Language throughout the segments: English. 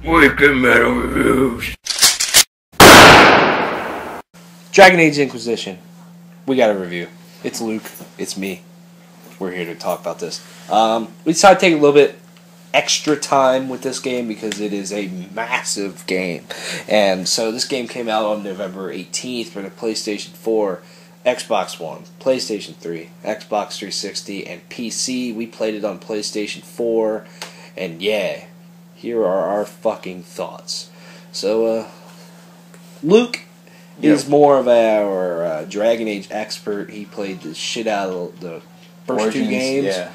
Wicked Metal Reviews. Dragon Age Inquisition. We got a review. It's Luke. It's me. We're here to talk about this. We decided to take a little bit extra time with this game because it is a massive game. And so this game came out on November 18th for the PlayStation 4, Xbox One, PlayStation 3, Xbox 360, and PC. We played it on PlayStation 4. And yeah, here are our fucking thoughts. So, Luke is more of our Dragon Age expert. He played the shit out of the first Origins, two games. yeah.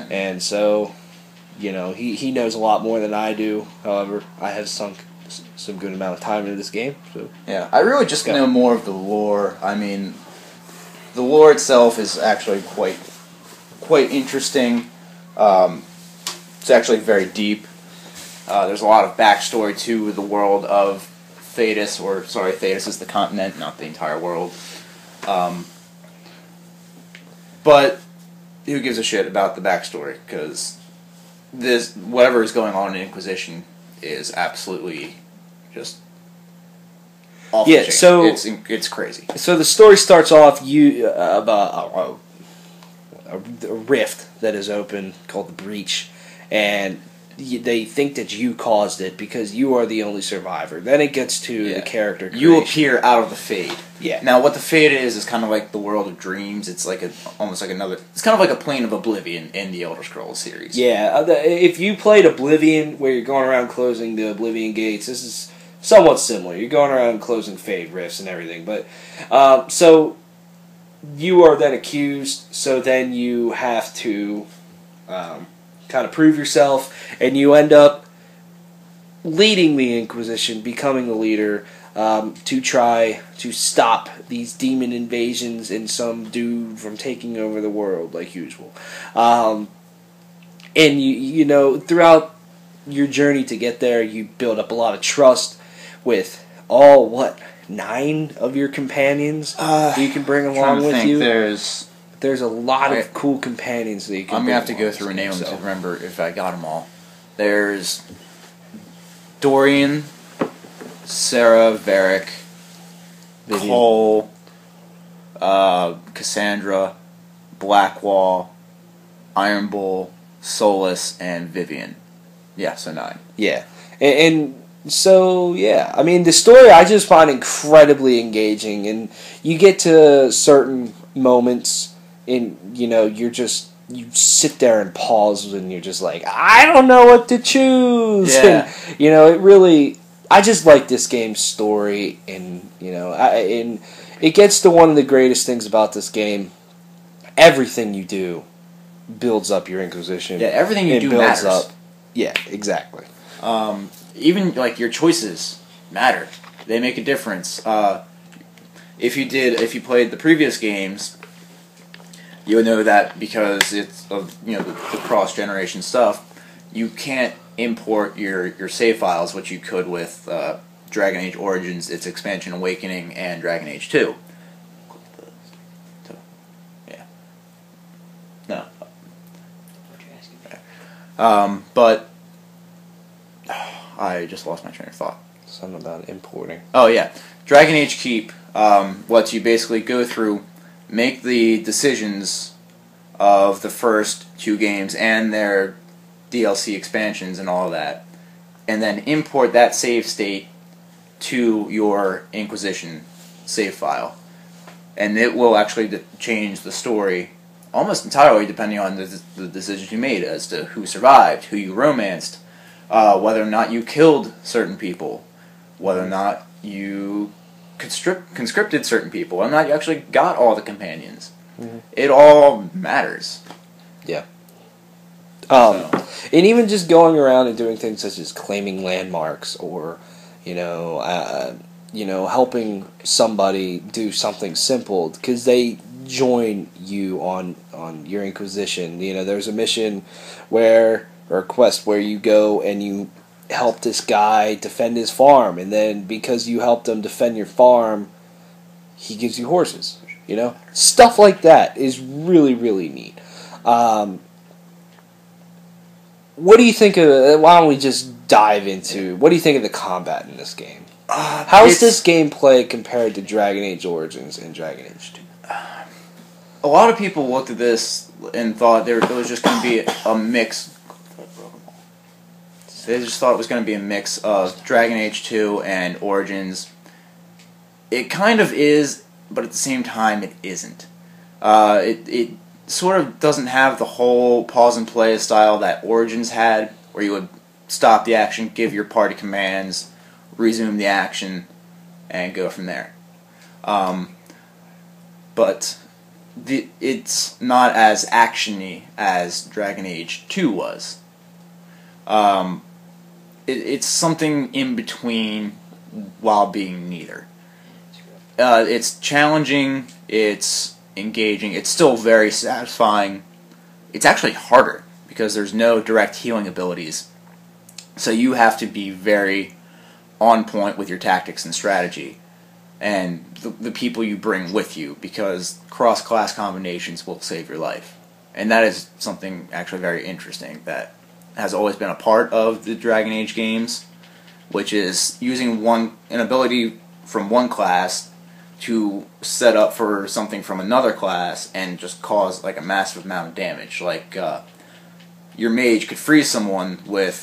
And so, you know, he knows a lot more than I do. However, I have sunk some good amount of time into this game. So Yeah, I really just know more of the lore. I mean, the lore itself is actually quite interesting. It's actually very deep. There's a lot of backstory to the world of Thetis, Thetis is the continent, not the entire world. But who gives a shit about the backstory? Because whatever is going on in Inquisition is absolutely just off the chain. So it's crazy. So the story starts off about a rift that is open called the Breach, and they think that you caused it because you are the only survivor. Then it gets to the character creation. You appear out of the Fade. Yeah. Now, what the Fade is kind of like the world of dreams. It's like almost like another. It's kind of like a plane of Oblivion in the Elder Scrolls series. Yeah. If you played Oblivion, where you're going around closing the Oblivion gates, this is somewhat similar. You're going around closing Fade rifts and everything. But so you are then accused. So then you have to kind of prove yourself, and you end up leading the Inquisition, becoming the leader, to try to stop these demon invasions and some dude from taking over the world like usual. And you know, throughout your journey to get there, you build up a lot of trust with all 9 of your companions you can bring along with you. There's a lot of cool companions that you can. I'm gonna have to go through and name them to remember if I got them all. There's Dorian, Sarah, Varric, Vivian. Cole, Cassandra, Blackwall, Iron Bull, Solus, and Vivian. Yeah, so 9. Yeah, and so yeah, I mean the story I just find incredibly engaging, and you get to certain moments, and you know you sit there and pause, and you're just like, I don't know what to choose. Yeah. And, you know, it really. I just like this game's story, and you know, and it gets to one of the greatest things about this game. Everything you do builds up your Inquisition. Yeah, everything you do builds matters. up. Yeah, exactly. Even like your choices matter. They make a difference. If you played the previous games, you would know that because it's of the cross generation stuff, you can't import your save files, which you could with Dragon Age Origins, its expansion Awakening, and Dragon Age 2. Yeah. No. But I just lost my train of thought. Something about importing. Oh yeah, Dragon Age Keep lets you basically go through, make the decisions of the first 2 games and their DLC expansions and all of that, and then import that save state to your Inquisition save file, and it will actually change the story almost entirely depending on the decisions you made as to who survived, who you romanced, whether or not you killed certain people, whether or not you conscripted certain people, whether or not you actually got all the companions. Mm-hmm. It all matters. Yeah. And even just going around and doing things such as claiming landmarks, or helping somebody do something simple because they join you on your Inquisition. You know, there's a mission or a quest where you go and you help this guy defend his farm, and then because you helped him defend your farm, he gives you horses. You know, stuff like that is really, really neat. What do you think of? Why don't we just dive into, what do you think of the combat in this game? How is this gameplay compared to Dragon Age Origins and Dragon Age 2? A lot of people looked at this and thought there was just going to be a mix. They just thought it was going to be a mix of Dragon Age 2 and Origins. It kind of is, but at the same time, it isn't. It sort of doesn't have the whole pause and play style that Origins had, where you would stop the action, give your party commands, resume the action, and go from there. But it's not as actiony as Dragon Age 2 was. It's something in between while being neither. It's challenging, it's engaging, it's still very satisfying. It's actually harder because there's no direct healing abilities. So you have to be very on point with your tactics and strategy and the people you bring with you, because cross-class combinations will save your life. And that is something actually very interesting that has always been a part of the Dragon Age games, which is using an ability from one class to set up for something from another class and just cause like a massive amount of damage. Like your mage could freeze someone with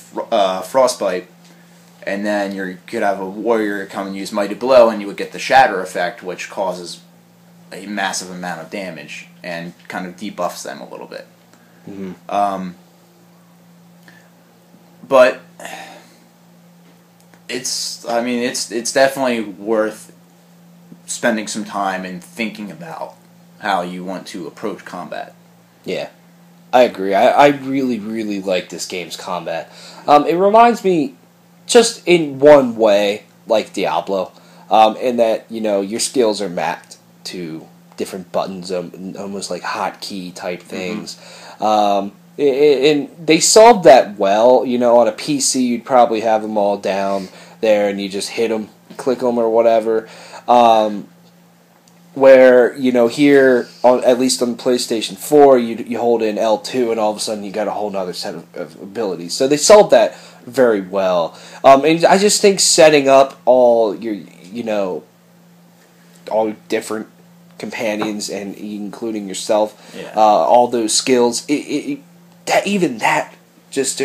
frostbite, and then you could have a warrior come and use Mighty Blow, and you would get the Shatter effect, which causes a massive amount of damage and kind of debuffs them a little bit. Mm-hmm. But it's definitely worth spending some time and thinking about how you want to approach combat. Yeah, I agree. I really, really like this game's combat. It reminds me, just in one way, like Diablo, in that, your skills are mapped to different buttons, almost like hotkey type things. Mm-hmm. And they solved that well. On a PC, you'd probably have them all down there, and you just hit them, click them, or whatever. Where, here, at least on the PlayStation 4, you hold in L2, and all of a sudden you got a whole other set of abilities. So they solved that very well. And I just think setting up all your, all different companions, and including yourself, all those skills, there's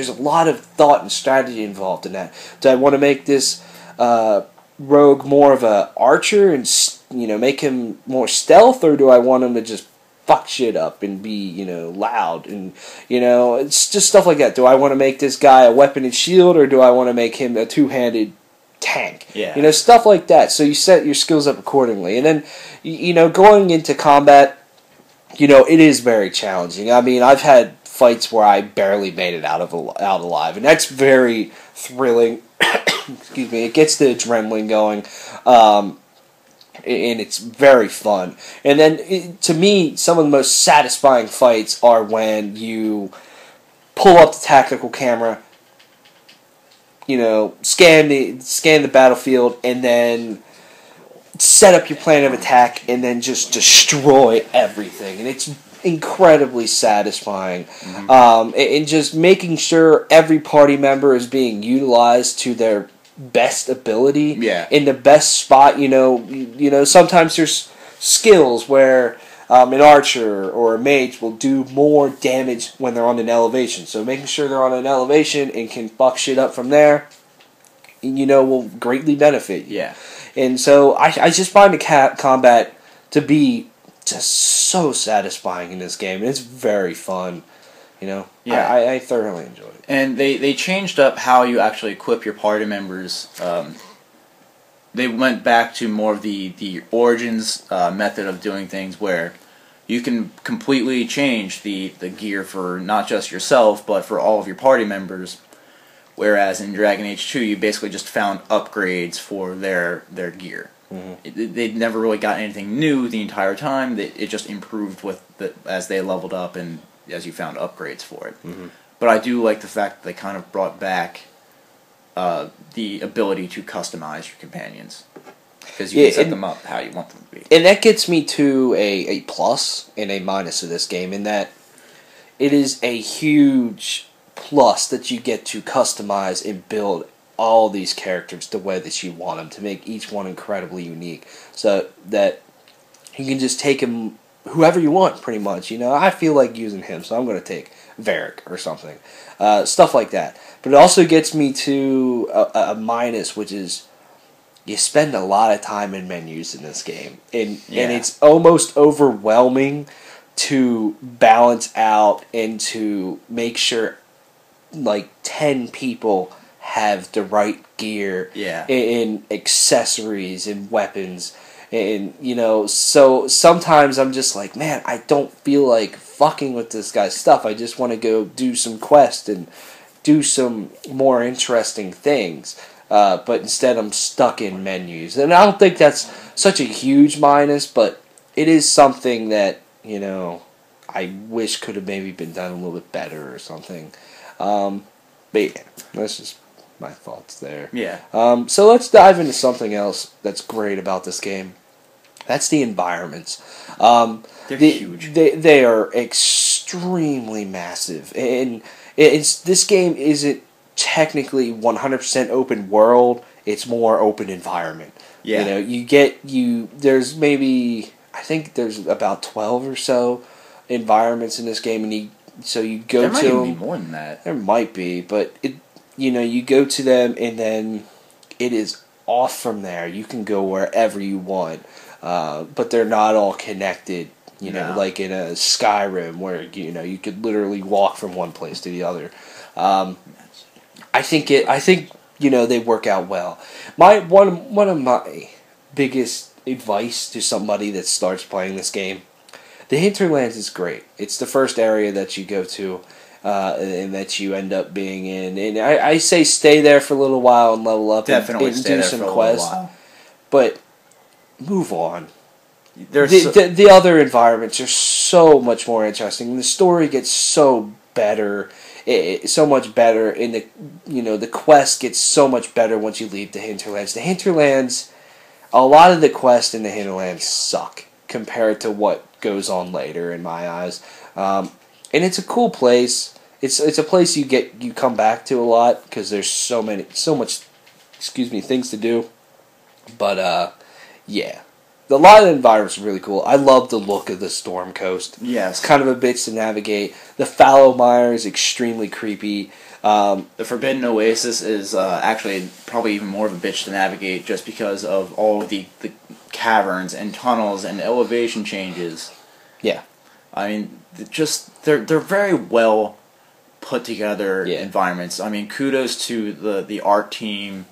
a lot of thought and strategy involved in that. Do I want to make this rogue more of a archer and make him more stealth, or do I want him to just fuck shit up and be loud, and it's just stuff like that. Do I want to make this guy a weapon and shield, or do I want to make him a two-handed tank? Stuff like that. So you set your skills up accordingly, and then going into combat, it is very challenging. I mean, I've had fights where I barely made it out alive, and that's very thrilling. Excuse me. It gets the adrenaline going, and it's very fun. And then, to me, some of the most satisfying fights are when you pull up the tactical camera, scan the battlefield, and then set up your plan of attack, and then just destroy everything. And it's incredibly satisfying. Mm-hmm. And just making sure every party member is being utilized to their best ability, in the best spot. Sometimes there's skills where an archer or a mage will do more damage when they're on an elevation. So making sure they're on an elevation and can fuck shit up from there, will greatly benefit you. Yeah. And so I just find the combat to be just so satisfying in this game, and it's very fun. I thoroughly enjoyed it. And they changed up how you actually equip your party members. They went back to more of the Origins method of doing things, where you can completely change the gear for not just yourself, but for all of your party members. Whereas in Dragon Age 2, you basically just found upgrades for their gear. Mm-hmm. They'd never really got anything new the entire time. It just improved as they leveled up and as you found upgrades for it. Mm-hmm. But I do like the fact that they kind of brought back the ability to customize your companions, because you can set them up how you want them to be. And that gets me to a plus and a minus of this game, in that it is a huge plus that you get to customize and build all these characters the way that you want them to make each one incredibly unique, so that you can just take him whoever you want, pretty much. I feel like using him, so I'm going to take Varric or something. Stuff like that. But it also gets me to a minus, which is you spend a lot of time in menus in this game. And it's almost overwhelming to balance out and to make sure like 10 people have the right gear and accessories and weapons. And, so sometimes I'm just like, man, I don't feel like fucking with this guy's stuff. I just want to go do some quests and do some more interesting things. But instead I'm stuck in menus. And I don't think that's such a huge minus, but it is something that, I wish could have maybe been done a little bit better or something. But yeah, that's just my thoughts there. Yeah. So let's dive into something else that's great about this game. That's the environments. They're huge. They are extremely massive, and this game isn't technically 100% open world. It's more open environment. Yeah. There's maybe, I think there's about 12 or so environments in this game, and you go to them. There might even be more than that. There might be, but you go to them, and then it is off from there. You can go wherever you want, but they're not all connected. Like in a Skyrim where you could literally walk from one place to the other. I think they work out well. One of my biggest advice to somebody that starts playing this game, the hinterlands is great. It's the first area that you go to. And that you end up being in, and I say stay there for a little while and level up, and do some quests, but move on. The other environments are so much more interesting. The story gets so better, so much better, and the quest gets so much better once you leave the hinterlands. The hinterlands, a lot of the quests in the hinterlands suck compared to what goes on later, in my eyes. And it's a cool place. It's a place you come back to a lot because there's so much things to do. But yeah, a lot of the environments are really cool. I love the look of the Storm Coast. Yes, it's kind of a bitch to navigate. The Fallow Mire is extremely creepy. The Forbidden Oasis is actually probably even more of a bitch to navigate just because of all of the caverns and tunnels and elevation changes. Yeah. I mean, they're very well put together environments. I mean, kudos to the art team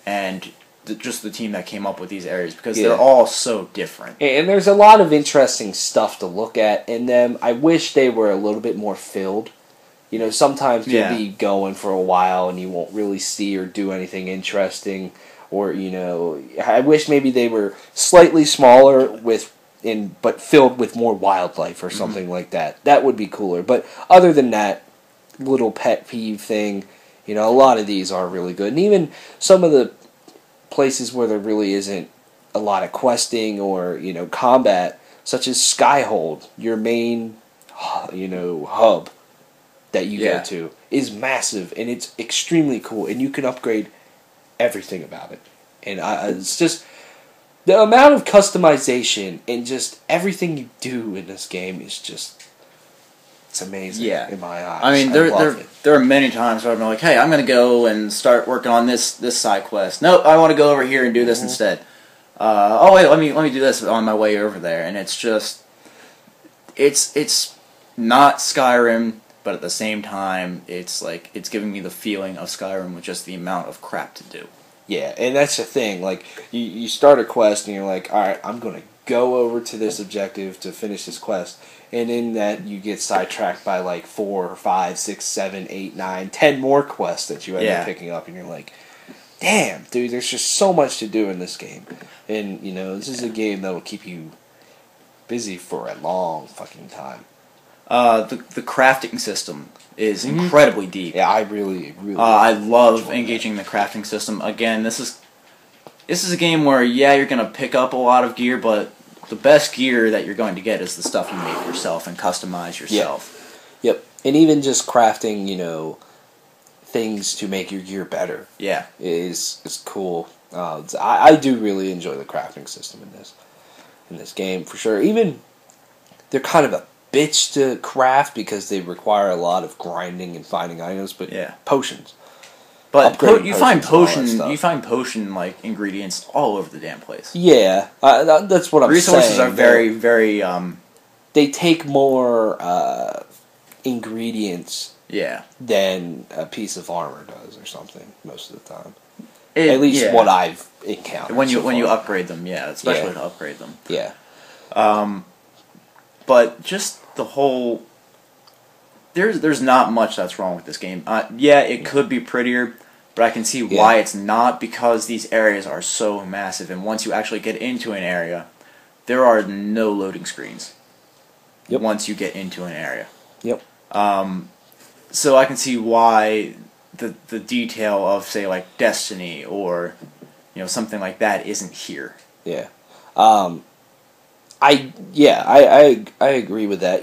and just the team that came up with these areas because they're all so different. And there's a lot of interesting stuff to look at in them. I wish they were a little bit more filled. Sometimes you'll be going for a while and you won't really see or do anything interesting. Or, I wish maybe they were slightly smaller but filled with more wildlife or something like that. That would be cooler. But other than that, little pet peeve thing, a lot of these are really good. And even some of the places where there really isn't a lot of questing or, combat, such as Skyhold, your main, hub that you go to, is massive and it's extremely cool. And you can upgrade everything about it. And it's just... the amount of customization and just everything you do in this game is just... it's amazing in my eyes. I mean, there are many times where I'm like, hey, I'm going to go and start working on this side quest. Nope, I want to go over here and do this instead. Oh, wait, let me do this on my way over there. And it's just... It's not Skyrim, but at the same time, it's giving me the feeling of Skyrim with just the amount of crap to do. Yeah, and that's the thing. Like, you start a quest and you're like, alright, I'm going to go over to this objective to finish this quest. And in that, you get sidetracked by like 4, 5, 6, 7, 8, 9, 10 more quests that you end up picking up. And you're like, damn, dude, there's just so much to do in this game. And, this is a game that will keep you busy for a long fucking time. The crafting system is incredibly deep. Yeah, I really I love engaging the crafting system. Again, this is a game where you're gonna pick up a lot of gear, but the best gear that you're going to get is the stuff you make yourself and customize yourself. Yep. And even just crafting, things to make your gear better. Yeah. Is cool. I do really enjoy the crafting system in this game for sure. Even they're kind of a bitch to craft because they require a lot of grinding and finding items, but potions. But you find potion like ingredients all over the damn place. Yeah, that's what I'm saying. Resources are very, very. They take more ingredients. Yeah. Than a piece of armor does, or something. Most of the time, at least what I've encountered. When you upgrade them, especially to upgrade them. Yeah. But just the whole. There's not much that's wrong with this game. It could be prettier, but I can see why it's not, because these areas are so massive, and once you actually get into an area, there are no loading screens. Yep. Once you get into an area. Yep. So I can see why the detail of, say, like Destiny or something like that isn't here. Yeah. I agree with that.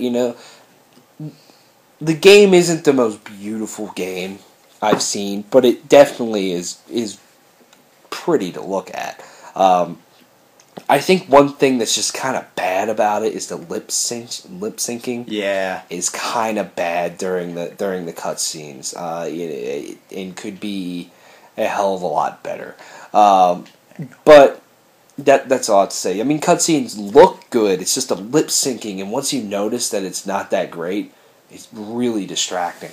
The game isn't the most beautiful game I've seen, but it definitely is pretty to look at. I think one thing that's just kind of bad about it is the lip syncing. Yeah, is kind of bad during the cutscenes. It could be a hell of a lot better. But that's all I have to say. I mean, cutscenes look good. It's just the lip syncing, and once you notice that it's not that great, it's really distracting.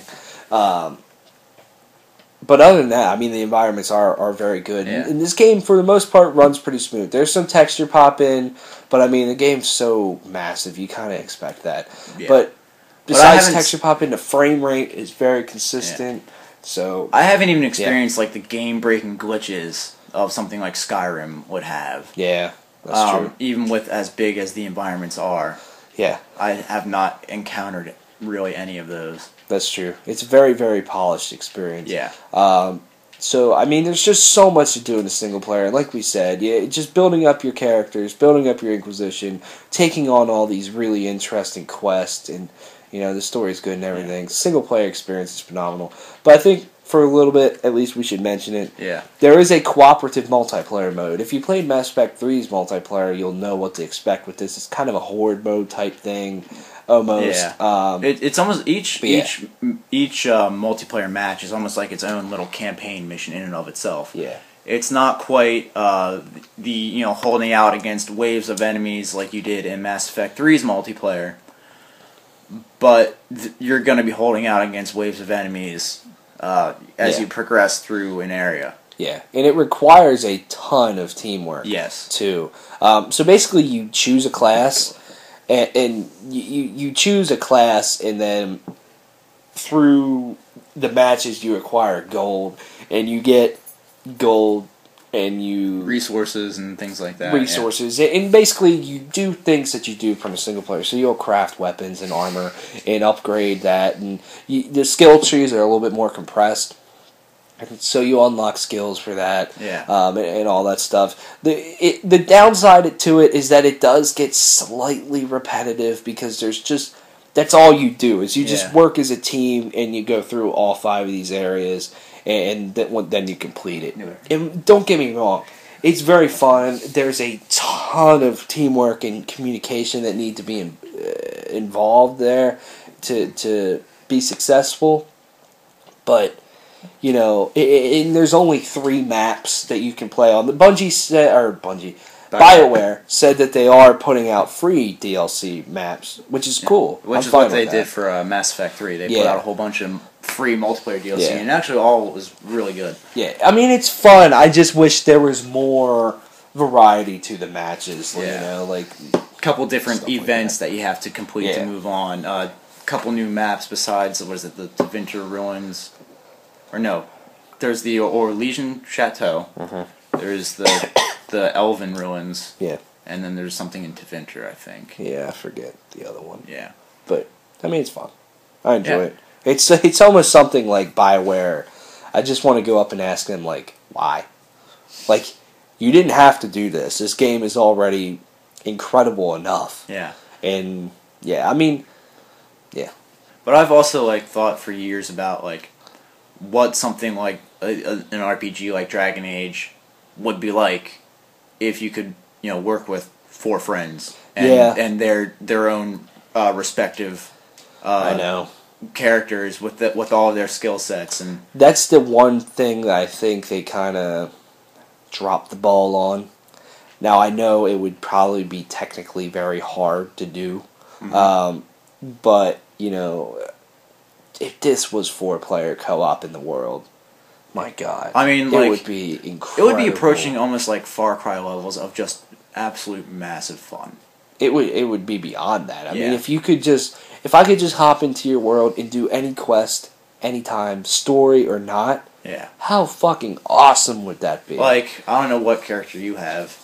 But other than that, I mean, the environments are very good. Yeah. And this game, for the most part, runs pretty smooth. There's some texture pop in, but I mean, the game's so massive, you kind of expect that. Yeah. But besides texture pop in, the frame rate is very consistent. Yeah. So I haven't even experienced like the game-breaking glitches of something like Skyrim would have. Yeah, that's true. Even with as big as the environments are. Yeah. I have not encountered really any of those. That's true. It's a very, very polished experience. Yeah. So, I mean, there's just so much to do in a single player. Like we said, just building up your characters, building up your Inquisition, taking on all these really interesting quests, and, the story's good and everything. Yeah. Single player experience is phenomenal. But I think for a little bit, at least we should mention it. Yeah. There is a cooperative multiplayer mode. If you played Mass Effect 3's multiplayer, you'll know what to expect with this. It's kind of a horde mode type thing. Almost. Yeah. It's almost each multiplayer match is almost like its own little campaign mission in and of itself. Yeah. It's not quite the holding out against waves of enemies like you did in Mass Effect 3's multiplayer, but you're going to be holding out against waves of enemies as you progress through an area. Yeah, and it requires a ton of teamwork. Yes. Too. So basically, you choose a class. And you choose a class, and then through the matches you acquire gold, and you get gold, and you resources and things like that. Resources, and basically you do things that you do from a single player. So you'll craft weapons and armor and upgrade that, and the skill trees are a little bit more compressed. So you unlock skills for that, and all that stuff. The downside to it is that it does get slightly repetitive because that's all you do is you just work as a team and you go through all 5 of these areas and then you complete it. Yeah. And don't get me wrong, it's very fun. There's a ton of teamwork and communication that need to be involved there to be successful, but. And there's only 3 maps that you can play on. BioWare said that they are putting out free DLC maps, which is cool. Which is what they did for Mass Effect 3. They put out a whole bunch of free multiplayer DLC, and actually all was really good. Yeah, I mean, it's fun. I just wish there was more variety to the matches. Like a couple different events that you have to complete to move on. A couple new maps besides, the Tevinter Ruins. Or no, there's the Orlesian Chateau. Mm-hmm. There's the Elven Ruins. Yeah. And then there's something in Tevinter, I think. Yeah, I forget the other one. Yeah. But I mean, it's fun. I enjoy it. It's almost something like BioWare. I just want to go up and ask them why? You didn't have to do this. This game is already incredible enough. Yeah. And I mean, yeah. But I've also like thought for years about like what something like an RPG like Dragon Age would be like if you could, work with 4 friends and their own respective I know. characters with all of their skill sets. And that's the one thing that I think they kind of dropped the ball on. Now I know it would probably be technically very hard to do, but if this was 4-player co-op in the world, my God, I mean, it would be incredible. It would be approaching almost like Far Cry levels of just absolute massive fun. It would be beyond that. I mean, if I could just hop into your world and do any quest, anytime, story or not, how fucking awesome would that be? Like, I don't know what character you have.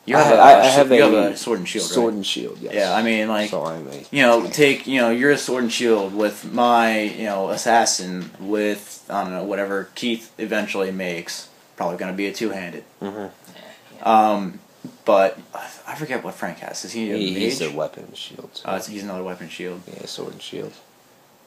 You have a sword and shield, right? Sword and shield, yes. Yeah, I mean, like, so I mean, you're a sword and shield with my, assassin with, I don't know, whatever Keith eventually makes. Probably going to be a 2-handed. But I forget what Frank has. Is he a mage? He's a weapon and shield. He's another weapon and shield. Yeah, sword and shield.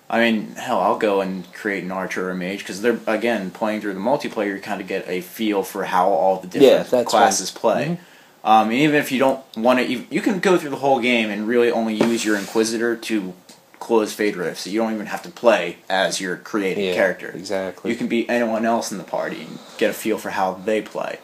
I mean, hell, I'll go and create an archer or a mage, because they're, again, playing through the multiplayer, you kind of get a feel for how all the different classes play. And even if you don't want to, you can go through the whole game and really only use your Inquisitor to close Fade Rifts, so you don't even have to play as your created character. Exactly. You can be anyone else in the party and get a feel for how they play.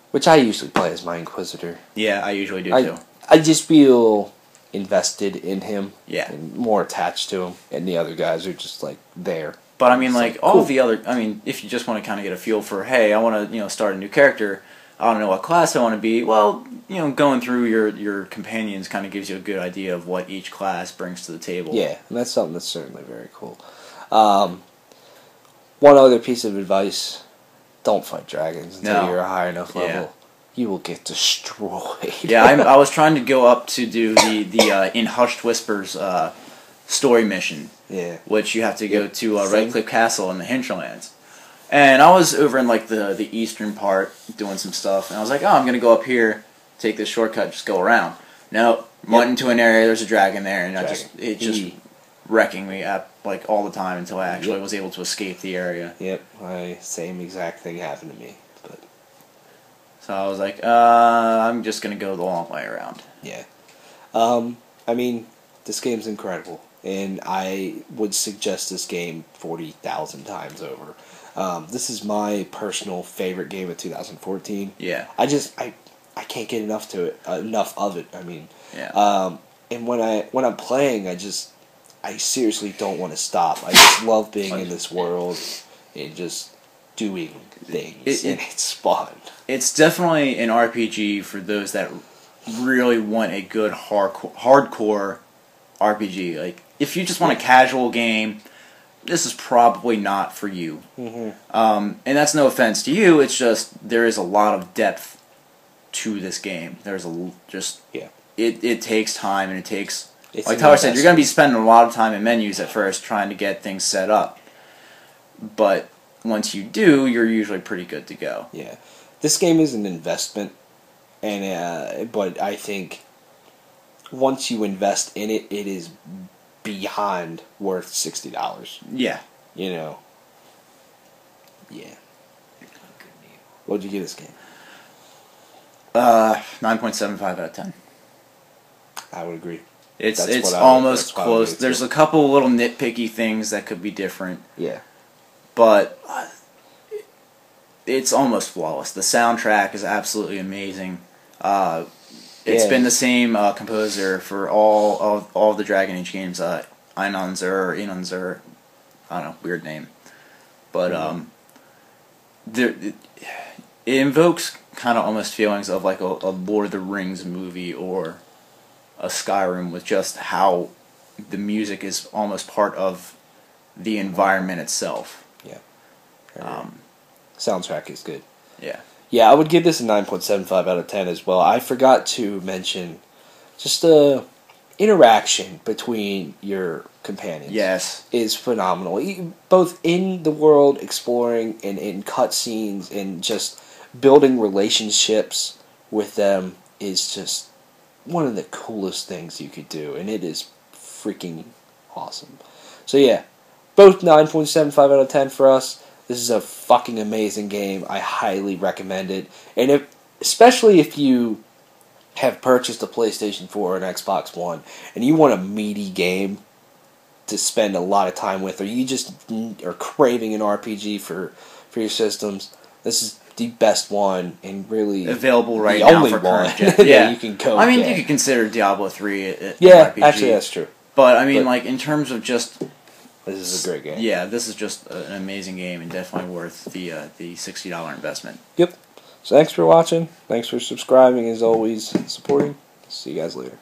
Which I usually play as my Inquisitor. Yeah, I usually do too. I just feel invested in him. Yeah. And more attached to him. And the other guys are just like there. But I mean, like, all of the other, I mean, if you just want to kind of get a feel for, hey, I want to, start a new character, I don't know what class I want to be, well, going through your companions kind of gives you a good idea of what each class brings to the table. Yeah, and that's something that's certainly very cool. One other piece of advice, don't fight dragons until you're a high enough level. Yeah. You will get destroyed. Yeah, I was trying to go up to do the In Hushed Whispers story mission. Yeah. Which you have to go to Redcliffe Castle in the Hinterlands. And I was over in like the eastern part doing some stuff, and I was like, oh, I'm gonna go up here, take this shortcut, just go around. No, went into an area, there's a dragon there, and it just wrecking me up like all the time until I actually was able to escape the area. Yep, same exact thing happened to me. But so I was like, I'm just gonna go the long way around. Yeah. I mean, this game's incredible, and I would suggest this game 40,000 times over. This is my personal favorite game of 2014. Yeah. I can't get enough of it. I mean, yeah. And when I'm playing, I seriously don't want to stop. I just love being in this world and just doing things, and it's fun. It's definitely an RPG for those that really want a good hardcore RPG. Like, if you just want a casual game, this is probably not for you. And that's no offense to you. It's just there is a lot of depth to this game. There's it takes time, and it takes, like Tyler said, you're going to be spending a lot of time in menus at first trying to get things set up. But once you do, you're usually pretty good to go. Yeah, this game is an investment, and but I think once you invest in it, it is beyond worth $60. Yeah. Yeah. What'd you give this game? 9.75 out of 10. I would agree. It's almost close. There's a couple little nitpicky things that could be different. Yeah. But it's almost flawless. The soundtrack is absolutely amazing. It's been the same composer for all of the Dragon Age games. Einunzer, I don't know, weird name. But it invokes kind of almost feelings of like a Lord of the Rings movie or a Skyrim, with just how the music is almost part of the environment itself. Yeah. Soundtrack is good. Yeah. Yeah, I would give this a 9.75 out of 10 as well. I forgot to mention just the interaction between your companions. Yes. Is phenomenal. Both in the world, exploring, and in cutscenes, and just building relationships with them is just one of the coolest things you could do, and it is freaking awesome. So yeah, both 9.75 out of 10 for us. This is a fucking amazing game. I highly recommend it. And especially if you have purchased a PlayStation 4 or an Xbox One and you want a meaty game to spend a lot of time with, or you just are craving an RPG for your systems, this is the best one and really available right the now only for one current gen. that Yeah, you can go. I mean, get. you could consider Diablo 3 an Yeah, RPG. actually, that's true. But I mean, like in terms of just this is a great game. Yeah, this is just an amazing game and definitely worth the $60 investment. Yep. So thanks for watching. Thanks for subscribing as always, supporting. See you guys later.